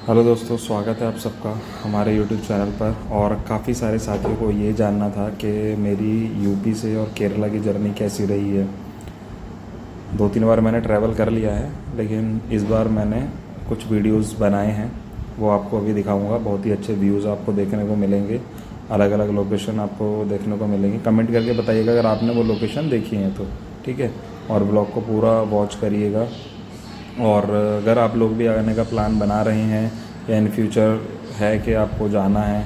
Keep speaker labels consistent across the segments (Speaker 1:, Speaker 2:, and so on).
Speaker 1: Hello दोस्तों, स्वागत है आप सबका हमारे यूट्यूब चैनल पर। और काफ़ी सारे साथियों को ये जानना था कि मेरी यूपी से और केरला की जर्नी कैसी रही है। 2-3 बार मैंने ट्रैवल कर लिया है, लेकिन इस बार मैंने कुछ वीडियोस बनाए हैं, वो आपको अभी दिखाऊंगा। बहुत ही अच्छे व्यूज़ आपको देखने को मिलेंगे, अलग अलग लोकेशन आपको देखने को मिलेंगी। कमेंट करके बताइएगा अगर आपने वो लोकेशन देखी है तो, ठीक है। और ब्लॉग को पूरा वॉच करिएगा। और अगर आप लोग भी आने का प्लान बना रहे हैं या इन फ्यूचर है कि आपको जाना है,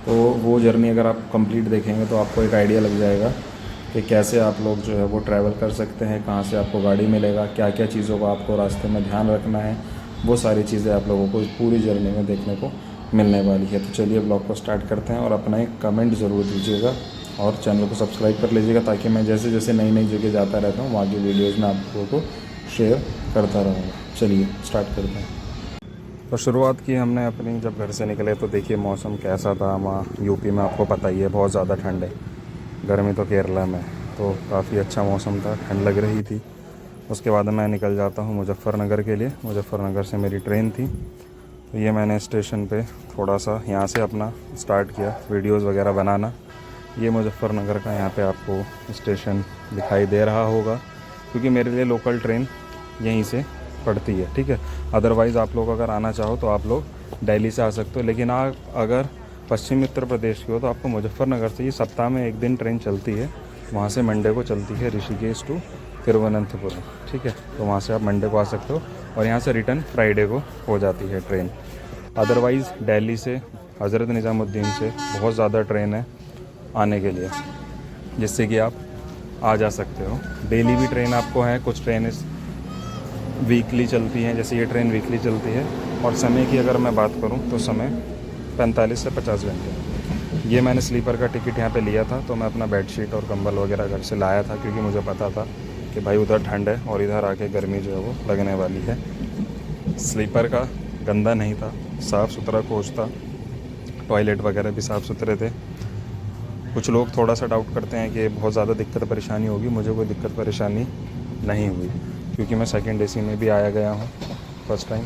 Speaker 1: तो वो जर्नी अगर आप कंप्लीट देखेंगे तो आपको एक आइडिया लग जाएगा कि कैसे आप लोग जो है वो ट्रैवल कर सकते हैं, कहाँ से आपको गाड़ी मिलेगा, क्या क्या चीज़ों का आपको रास्ते में ध्यान रखना है। वो सारी चीज़ें आप लोगों को इस पूरी जर्नी में देखने को मिलने वाली है। तो चलिए ब्लॉग को स्टार्ट करते हैं और अपना एक कमेंट ज़रूर दीजिएगा और चैनल को सब्सक्राइब कर लीजिएगा, ताकि मैं जैसे जैसे नई नई जगह जाता रहता हूँ वहाँ की वीडियोज़ में आप लोगों को शेयर करता रहूँगा। चलिए स्टार्ट करते हैं। तो शुरुआत की हमने अपनी, जब घर से निकले तो देखिए मौसम कैसा था वहाँ यूपी में। आपको पता ही है बहुत ज़्यादा ठंड है, गर्मी तो केरला में। तो काफ़ी अच्छा मौसम था, ठंड लग रही थी। उसके बाद मैं निकल जाता हूँ मुजफ्फ़रनगर के लिए। मुजफ्फ़रनगर से मेरी ट्रेन थी, तो ये मैंने स्टेशन पे थोड़ा सा यहाँ से अपना स्टार्ट किया वीडियोस वगैरह बनाना। ये मुजफ्फ़रनगर का यहाँ पे आपको स्टेशन दिखाई दे रहा होगा, क्योंकि मेरे लिए लोकल ट्रेन यहीं से पड़ती है, ठीक है। अदरवाइज़ आप लोग अगर आना चाहो तो आप लोग दिल्ली से आ सकते हो, लेकिन आप अगर पश्चिमी उत्तर प्रदेश की हो तो आपको मुजफ्फ़रनगर से, ये सप्ताह में एक दिन ट्रेन चलती है। वहाँ से मंडे को चलती है ऋषिकेश टू तिरुवनंतपुरम, ठीक है। तो वहाँ से आप मंडे को आ सकते हो और यहाँ से रिटर्न फ्राइडे को हो जाती है ट्रेन। अदरवाइज़ दिल्ली से, हज़रत निज़ामुद्दीन से बहुत ज़्यादा ट्रेन है आने के लिए, जिससे कि आप आ जा सकते हो। डेली भी ट्रेन आपको है, कुछ ट्रेन वीकली चलती हैं, जैसे ये ट्रेन वीकली चलती है। और समय की अगर मैं बात करूं तो समय 45 से 50 घंटे। ये मैंने स्लीपर का टिकट यहाँ पे लिया था, तो मैं अपना बेडशीट और कंबल वगैरह घर से लाया था, क्योंकि मुझे पता था कि भाई उधर ठंड है और इधर आके गर्मी जो है वो लगने वाली है। स्लीपर का गंदा नहीं था, साफ़ सुथरा कोच था, टॉयलेट वगैरह भी साफ़ सुथरे थे। कुछ लोग थोड़ा सा डाउट करते हैं कि बहुत ज़्यादा दिक्कत परेशानी होगी। मुझे कोई दिक्कत परेशानी नहीं हुई, क्योंकि मैं सेकंड एसी में भी आया गया हूँ फर्स्ट टाइम,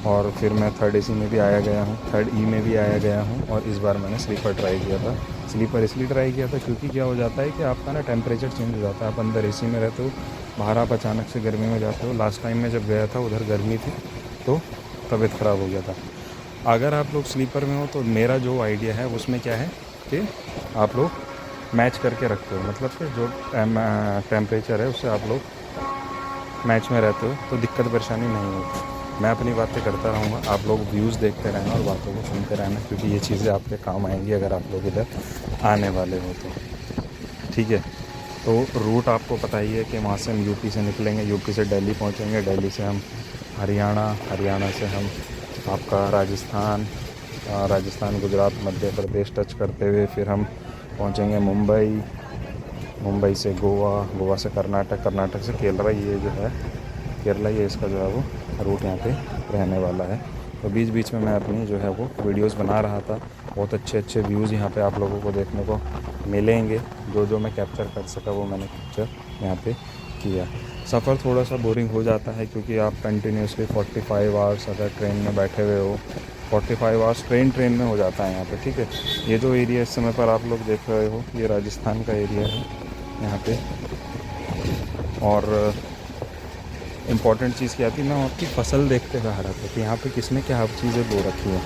Speaker 1: और फिर मैं थर्ड एसी में भी आया गया हूँ, थर्ड ई में भी आया गया हूँ, और इस बार मैंने स्लीपर ट्राई किया था। स्लीपर इसलिए ट्राई किया था क्योंकि क्या हो जाता है कि आपका ना टेम्परेचर चेंज हो जाता है। आप अंदर एसी में रहते हो, बाहर आप अचानक से गर्मी में जाते हो। लास्ट टाइम मैं जब गया था उधर गर्मी थी, तो तबीयत ख़राब हो गया था। अगर आप लोग स्लीपर में हो तो मेरा जो आइडिया है उसमें क्या है कि आप लोग मैच करके रखते हो, मतलब कि जो टेम्परेचर है उससे आप लोग मैच में रहते हो, तो दिक्कत परेशानी नहीं होती। मैं अपनी बातें करता रहूँगा, आप लोग व्यूज़ देखते रहना और बातों को सुनते रहना, क्योंकि ये चीज़ें आपके काम आएंगी अगर आप लोग इधर आने वाले हो तो, ठीक है। तो रूट आपको पता ही है कि वहाँ से हम यूपी से निकलेंगे, यूपी से दिल्ली पहुँचेंगे, दिल्ली से हम हरियाणा, हरियाणा से हम आपका राजस्थान, राजस्थान गुजरात मध्य प्रदेश टच करते हुए फिर हम पहुँचेंगे मुंबई, मुंबई से गोवा, गोवा से कर्नाटक, कर्नाटक से केरला। ये जो है केरला, ये इसका जो है वो रूट यहाँ पे रहने वाला है। तो बीच बीच में मैं अपनी जो है वो वीडियोस बना रहा था। बहुत अच्छे अच्छे व्यूज़ यहाँ पे आप लोगों को देखने को मिलेंगे। जो जो मैं कैप्चर कर सका वो मैंने कैप्चर यहाँ पे किया। सफ़र थोड़ा सा बोरिंग हो जाता है, क्योंकि आप कंटिन्यूसली 45 आवर्स अगर ट्रेन में बैठे हुए हो, 45 आवर्स ट्रेन में हो जाता है यहाँ पे, ठीक है। ये जो एरिया इस समय पर आप लोग देख रहे हो, ये राजस्थान का एरिया है यहाँ पे। और इम्पॉर्टेंट चीज़ क्या थी, मैं आपकी फ़सल देखते हुए आ रहा था कि यहाँ पे किसने क्या चीज़ें बो रखी हैं,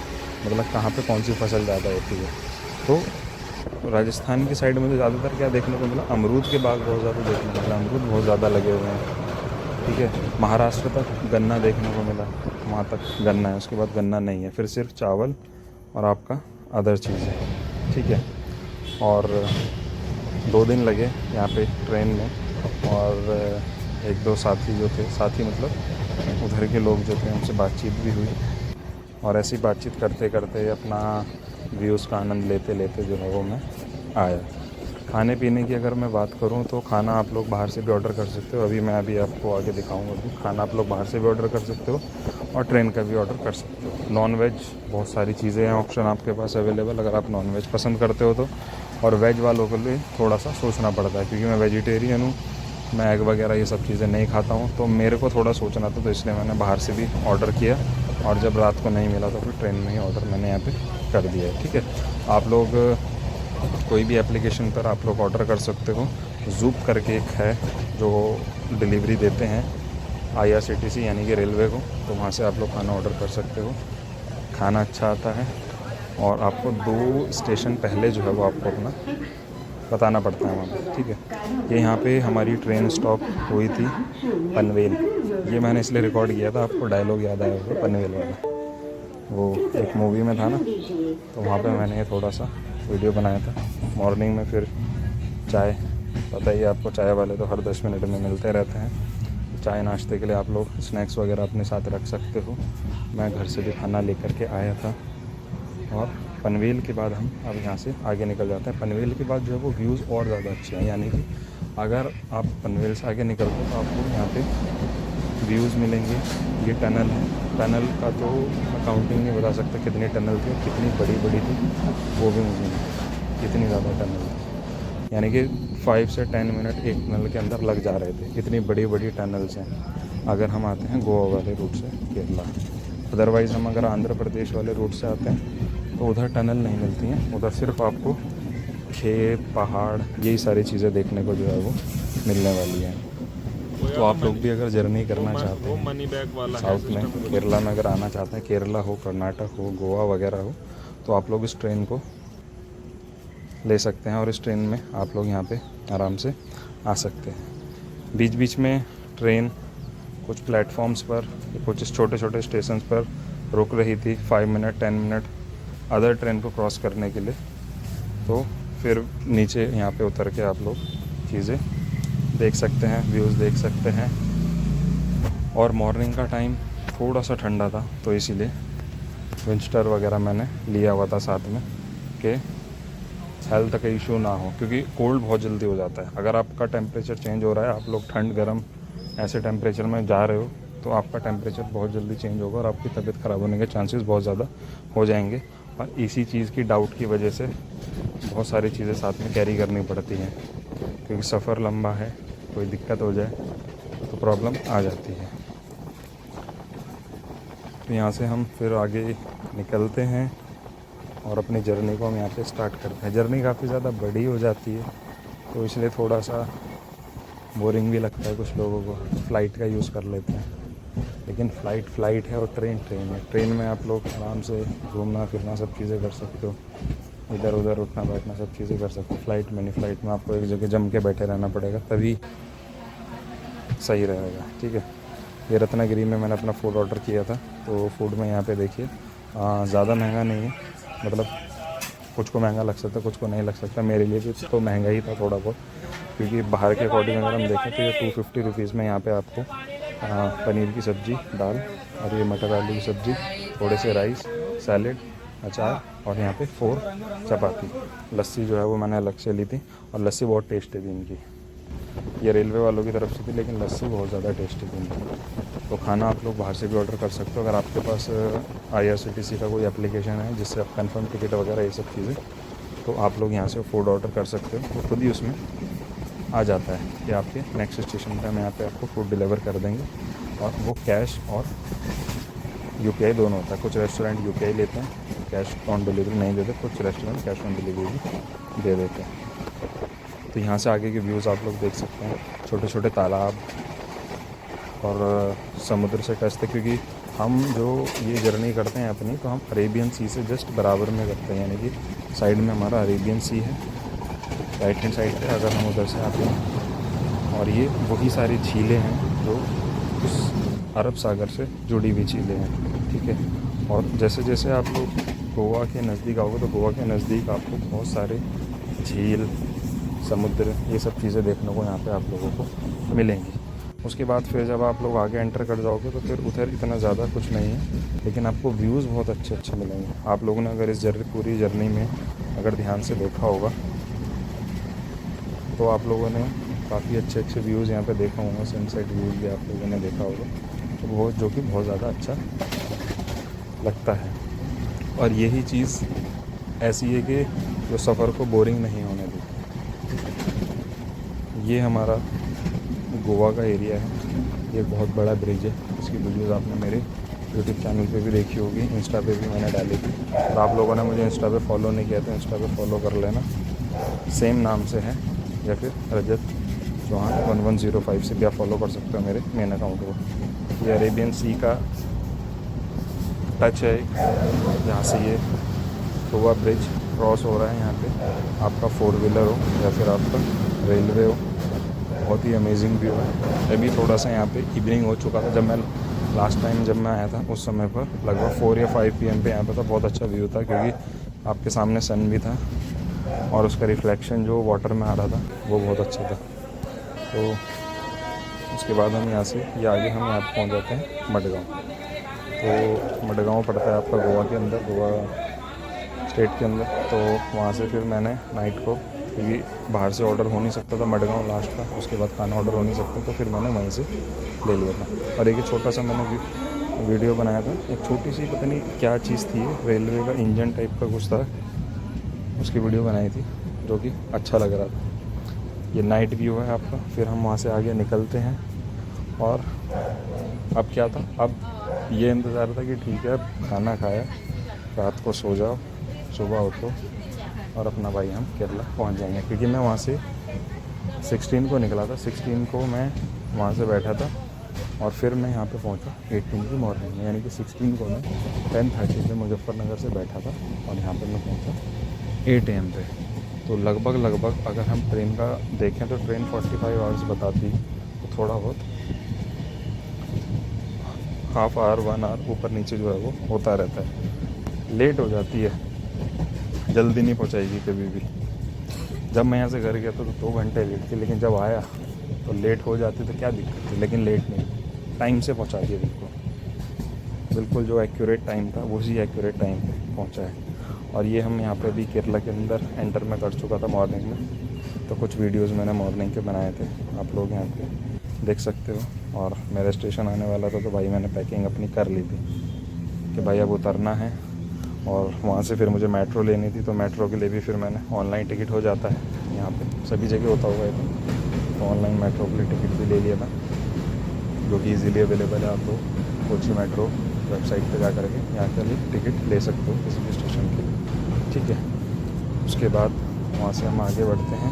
Speaker 1: मतलब कहाँ पे कौन सी फ़सल ज़्यादा होती है। तो राजस्थान की साइड मुझे ज़्यादातर क्या देखने को मिला, अमरूद के बाग बहुत ज़्यादा देखने को मिला, अमरूद बहुत ज़्यादा लगे हुए हैं, ठीक है। महाराष्ट्र तक गन्ना देखने को मिला, वहाँ तक गन्ना है, उसके बाद गन्ना नहीं है, फिर सिर्फ चावल और आपका अदर चीज़ें, ठीक है। और 2 दिन लगे यहाँ पे ट्रेन में, और एक दो साथी जो थे, साथी मतलब उधर के लोग जो थे, उनसे बातचीत भी हुई, और ऐसी बातचीत करते करते अपना व्यूज़ का आनंद लेते लेते जो है वो मैं आया। खाने पीने की अगर मैं बात करूं तो खाना आप लोग बाहर से भी ऑर्डर कर सकते हो। मैं अभी आपको आगे दिखाऊंगा कि खाना आप लोग बाहर से भी ऑर्डर कर सकते हो और ट्रेन का भी ऑर्डर कर सकते हो। नॉन वेज बहुत सारी चीज़ें हैं, ऑप्शन आपके पास अवेलेबल, अगर आप नॉन वेज पसंद करते हो तो। और वेज वालों के लिए थोड़ा सा सोचना पड़ता है, क्योंकि मैं वेजिटेरियन हूँ, मैं एग वगैरह ये सब चीज़ें नहीं खाता हूँ, तो मेरे को थोड़ा सोचना था, तो इसलिए मैंने बाहर से भी ऑर्डर किया और जब रात को नहीं मिला तो फिर ट्रेन में ही ऑर्डर मैंने यहाँ पे कर दिया है। ठीक है, आप लोग कोई भी एप्लीकेशन पर आप लोग ऑर्डर कर सकते हो। ज़ूप करके एक है जो डिलीवरी देते हैं IRCTC यानी कि रेलवे को, तो वहाँ से आप लोग खाना ऑर्डर कर सकते हो। खाना अच्छा आता है और आपको 2 स्टेशन पहले जो है वो आपको अपना बताना पड़ता है वहाँ पे। ठीक है, ये यहाँ पे हमारी ट्रेन स्टॉप हुई थी पनवेल। ये मैंने इसलिए रिकॉर्ड किया था, आपको डायलॉग याद आया होगा पनवेल वाला, वो एक मूवी में था ना, तो वहाँ पे मैंने थोड़ा सा वीडियो बनाया था। मॉर्निंग में फिर चाय, पता ही है आपको, चाय वाले तो हर 10 मिनट में मिलते रहते हैं। चाय नाश्ते के लिए आप लोग स्नैक्स वगैरह अपने साथ रख सकते हो। मैं घर से भी खाना लेकर के आया था। और पनवेल के बाद हम अब यहाँ से आगे निकल जाते हैं। पनवेल के बाद जो है वो व्यूज़ और ज़्यादा अच्छे हैं, यानी कि अगर आप पनवेल से आगे निकलते हो तो आपको यहाँ पे व्यूज़ मिलेंगे। ये टनल है, टनल का तो मैं काउंटिंग नहीं बता सकता कितनी टनल थी और कितनी बड़ी बड़ी थी, वो भी मुझे नहीं, कितनी ज़्यादा टनल थी, यानी कि 5 से 10 मिनट एक टनल के अंदर लग जा रहे थे, इतनी बड़ी बड़ी टनल्स हैं। अगर हम आते हैं गोवा वाले रूट से केरला, अदरवाइज़ हम अगर आंध्र प्रदेश वाले रूट से आते हैं तो उधर टनल नहीं मिलती हैं, उधर सिर्फ आपको खेत पहाड़ यही सारी चीज़ें देखने को जो है वो मिलने वाली हैं। तो आप लोग भी अगर जर्नी करना चाहते हैं साउथ में, केरला में अगर आना चाहते हैं, केरला हो, कर्नाटक हो, गोवा वगैरह हो, तो आप लोग इस ट्रेन को ले सकते हैं और इस ट्रेन में आप लोग यहाँ पे आराम से आ सकते हैं। बीच बीच में ट्रेन कुछ प्लेटफॉर्म्स पर, कुछ छोटे छोटे स्टेशन पर रुक रही थी 5 मिनट 10 मिनट अदर ट्रेन को क्रॉस करने के लिए। तो फिर नीचे यहाँ पे उतर के आप लोग चीज़ें देख सकते हैं, व्यूज़ देख सकते हैं। और मॉर्निंग का टाइम थोड़ा सा ठंडा था, तो इसीलिए विंटर वगैरह मैंने लिया हुआ था साथ में, कि हेल्थ का इशू ना हो, क्योंकि कोल्ड बहुत जल्दी हो जाता है। अगर आपका टेम्परेचर चेंज हो रहा है, आप लोग ठंड गर्म ऐसे टेम्परेचर में जा रहे हो, तो आपका टेम्परेचर बहुत जल्दी चेंज होगा और आपकी तबीयत ख़राब होने के चांसेस बहुत ज़्यादा हो जाएंगे। और इसी चीज़ की डाउट की वजह से बहुत सारी चीज़ें साथ में कैरी करनी पड़ती हैं, क्योंकि सफ़र लंबा है, कोई दिक्कत हो जाए तो प्रॉब्लम आ जाती है। तो यहाँ से हम फिर आगे निकलते हैं और अपनी जर्नी को हम यहाँ पे स्टार्ट करते हैं। जर्नी काफ़ी ज़्यादा बड़ी हो जाती है, तो इसलिए थोड़ा सा बोरिंग भी लगता है कुछ लोगों को, फ़्लाइट का यूज़ कर लेते हैं। लेकिन फ़्लाइट है और ट्रेन है। ट्रेन में आप लोग आराम से घूमना फिरना सब चीज़ें कर सकते हो, इधर उधर उठना बैठना सब चीज़ें कर सकते हो। फ़्लाइट में नहीं, फ़्लाइट में आपको एक जगह जम के बैठे रहना पड़ेगा, तभी सही रहेगा। ठीक है, ये रत्नागिरी में मैंने अपना फूड ऑर्डर किया था, तो फूड में यहाँ पे देखिए ज़्यादा महंगा नहीं है, मतलब कुछ को महंगा लग सकता है, कुछ को नहीं लग सकता। मेरे लिए भी तो महंगा ही था थोड़ा बहुत, क्योंकि बाहर के अकॉर्डिंग अगर हम देखें तो ये 250 रुपीज़ में यहाँ पे आपको पनीर की सब्ज़ी, दाल और ये मटर आलू की सब्ज़ी, थोड़े से राइस, सैलेड, अचार और यहाँ पे 4 चपाती। लस्सी जो है वो मैंने अलग से ली थी और लस्सी बहुत टेस्टी थी इनकी। ये रेलवे वालों की तरफ से थी, लेकिन लस्सी बहुत ज़्यादा टेस्टी थी इनकी। तो खाना आप लोग बाहर से भी ऑर्डर कर सकते हो, अगर आपके पास IRCTC का कोई एप्लीकेशन है जिससे आप कंफर्म टिकट वगैरह ये सब चीज़ें, तो आप लोग यहाँ से फूड ऑर्डर कर सकते हो। तो खुद ही उसमें आ जाता है कि आपके नेक्स्ट स्टेशन पर हम यहाँ पे आपको फूड डिलीवर कर देंगे, और वो कैश और UPI दोनों होता है। कुछ रेस्टोरेंट UPI लेते हैं, कैश ऑन डिलीवरी नहीं देते, कुछ रेस्टोरेंट कैश ऑन डिलीवरी भी दे देते हैं। तो यहाँ से आगे के व्यूज़ आप लोग देख सकते हैं, छोटे छोटे तालाब और समुद्र से टच थे, क्योंकि हम जो ये जर्नी करते हैं अपनी, तो हम अरेबियन सी से जस्ट बराबर में करते हैं, यानी कि साइड में हमारा अरेबियन सी है, राइट हैंड साइड पे अगर हम उधर से आते हैं। और ये वही सारी झीलें हैं जो उस अरब सागर से जुड़ी हुई झीलें हैं। ठीक है, और जैसे जैसे आप लोग गोवा के नज़दीक आओगे, तो गोवा के नज़दीक आपको बहुत सारे झील, समुद्र, ये सब चीज़ें देखने को यहाँ पे आप लोगों को मिलेंगी। उसके बाद फिर जब आप लोग आगे एंटर कर जाओगे तो फिर उधर इतना ज़्यादा कुछ नहीं है, लेकिन आपको व्यूज़ बहुत अच्छे अच्छे मिलेंगे। आप लोगों ने अगर इस पूरी जर्नी में अगर ध्यान से देखा होगा, तो आप लोगों ने काफ़ी अच्छे अच्छे व्यूज़ यहाँ पे देखा होगा। सनसेट व्यूज़ भी आप लोगों ने देखा होगा, तो वो जो कि बहुत ज़्यादा अच्छा लगता है। और यही चीज़ ऐसी है कि जो सफ़र को बोरिंग नहीं होने देती। ये हमारा गोवा का एरिया है, ये बहुत बड़ा ब्रिज है, इसकी वीडियोज़ आपने मेरे यूट्यूब चैनल पे भी देखी होगी, इंस्टा पे भी मैंने डाली थी। और आप लोगों ने मुझे इंस्टा पे फॉलो नहीं किया तो इंस्टा पे फॉलो कर लेना, सेम नाम से है, या फिर रजत चौहान 1105 से भी आप फॉलो कर सकते हो मेरे मेन अकाउंट को। ये अरेबियन सी का टच है जहाँ से ये गोवा ब्रिज क्रॉस हो रहा है। यहाँ पे आपका 4 व्हीलर हो या फिर आपका रेलवे हो, बहुत ही अमेजिंग व्यू है। अभी थोड़ा सा यहाँ पे इवनिंग हो चुका था, जब मैं लास्ट टाइम जब मैं आया था उस समय पर लगभग 4 या 5 PM पे यहाँ पे था। बहुत अच्छा व्यू था क्योंकि आपके सामने सन भी था और उसका रिफ्लेक्शन जो वाटर में आ रहा था वो बहुत अच्छा था। तो उसके बाद हम यहाँ से ये आगे हम यहाँ पर पहुँच जाते हैं मडगांव। तो मडगांव पड़ता है आपका गोवा के अंदर, गोवा स्टेट के अंदर। तो वहाँ से फिर मैंने नाइट को, क्योंकि बाहर से ऑर्डर हो नहीं सकता था, मडगांव लास्ट था, उसके बाद खाना ऑर्डर हो नहीं सकता, तो फिर मैंने वहीं से ले लिया था। और एक छोटा सा मैंने वीडियो बनाया था, एक छोटी सी पता नहीं क्या चीज़ थी, रेलवे का इंजन टाइप का कुछ था, उसकी वीडियो बनाई थी जो कि अच्छा लग रहा था। ये नाइट व्यू है आपका। फिर हम वहाँ से आगे निकलते हैं और अब क्या था, अब ये इंतज़ार था कि ठीक है अब खाना खाया, रात को सो जाओ, सुबह उठो और अपना भाई हम केरला पहुंच जाएंगे। क्योंकि मैं वहाँ से 16 को निकला था, 16 को मैं वहाँ से बैठा था और फिर मैं यहाँ पे पहुँचा 18 की मॉर्निंग में, यानी कि 16 को मैं 10:30 पे मुजफ्फरनगर से बैठा था और यहाँ पर मैं पहुँचा 8 AM पे। तो लगभग अगर हम ट्रेन का देखें तो ट्रेन 45 आवर्स बताती, तो थोड़ा बहुत हाफ आवर 1 आवर ऊपर नीचे जो है वो होता रहता है। लेट हो जाती है, जल्दी नहीं पहुंचाएगी कभी भी। जब मैं यहाँ से घर गया था तो 2 घंटे लेट थी, लेकिन जब आया तो लेट हो जाती तो क्या दिक्कत थी, लेकिन लेट नहीं, टाइम से पहुंचा दिया बिल्कुल जो एक्यूरेट टाइम था उसी एक्यूरेट टाइम पे पहुंचा है। और ये हम यहाँ पे अभी केरला के अंदर एंटर में कर चुका था मॉर्निंग में। तो कुछ वीडियोज़ मैंने मॉर्निंग के बनाए थे, आप लोग यहाँ पे देख सकते हो। और मेरा स्टेशन आने वाला था तो भाई मैंने पैकिंग अपनी कर ली थी कि भाई अब उतरना है। और वहाँ से फिर मुझे मेट्रो लेनी थी, तो मेट्रो के लिए भी फिर मैंने ऑनलाइन टिकट हो जाता है, यहाँ पे सभी जगह होता हुआ है, तो ऑनलाइन मेट्रो के लिए टिकट भी ले लिया था, जो कि ईज़िली अवेलेबल है। आप लोग कोची मेट्रो वेबसाइट पे जा करके यहाँ के लिए टिकट ले सकते हो किसी भी स्टेशन के, ठीक है। उसके बाद वहाँ से हम आगे बढ़ते हैं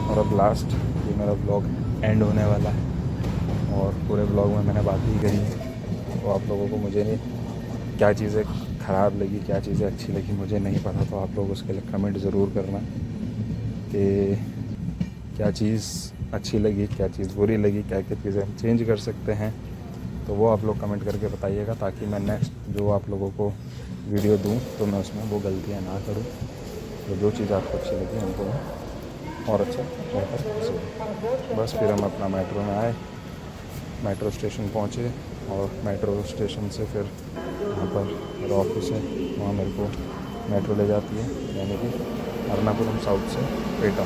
Speaker 1: और अब लास्ट ये मेरा ब्लॉग एंड होने वाला है। और पूरे ब्लॉग में मैंने बात ही करी है, तो आप लोगों को मुझे नहीं क्या चीज़ें ख़राब लगी, क्या चीज़ें अच्छी लगी मुझे नहीं पता, तो आप लोग उसके लिए कमेंट ज़रूर करना कि क्या चीज़ अच्छी लगी, क्या चीज़ बुरी लगी, क्या क्या चीज़ें हम चेंज कर सकते हैं। तो वो आप लोग कमेंट करके बताइएगा, ताकि मैं नेक्स्ट जो आप लोगों को वीडियो दूँ तो मैं उसमें वो गलतियाँ ना करूँ। तो जो चीज़ आपको अच्छी लगी उनको मैं और अच्छा बेहतर कर सकूँ। बस फिर हम अपना मेट्रो में आए, मेट्रो स्टेशन पहुँचे और मेट्रो स्टेशन से फिर वहाँ पर मेरा ऑफिस है, वहाँ मेरे को मेट्रो ले जाती है, यानी कि अर्नापुरम साउथ से पेटा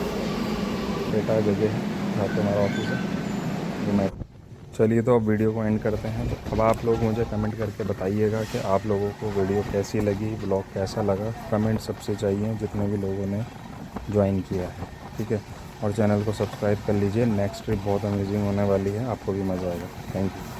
Speaker 1: जगह है जहाँ पे हमारा ऑफिस है, जो मैं। चलिए तो अब वीडियो को एंड करते हैं। तो अब आप लोग मुझे कमेंट करके बताइएगा कि आप लोगों को वीडियो कैसी लगी, ब्लॉग कैसा लगा। कमेंट सबसे चाहिए जितने भी लोगों ने ज्वाइन किया है, ठीक है। और चैनल को सब्सक्राइब कर लीजिए, नेक्स्ट ट्रिप बहुत अमेजिंग होने वाली है, आपको भी मज़ा आएगा। Thank you.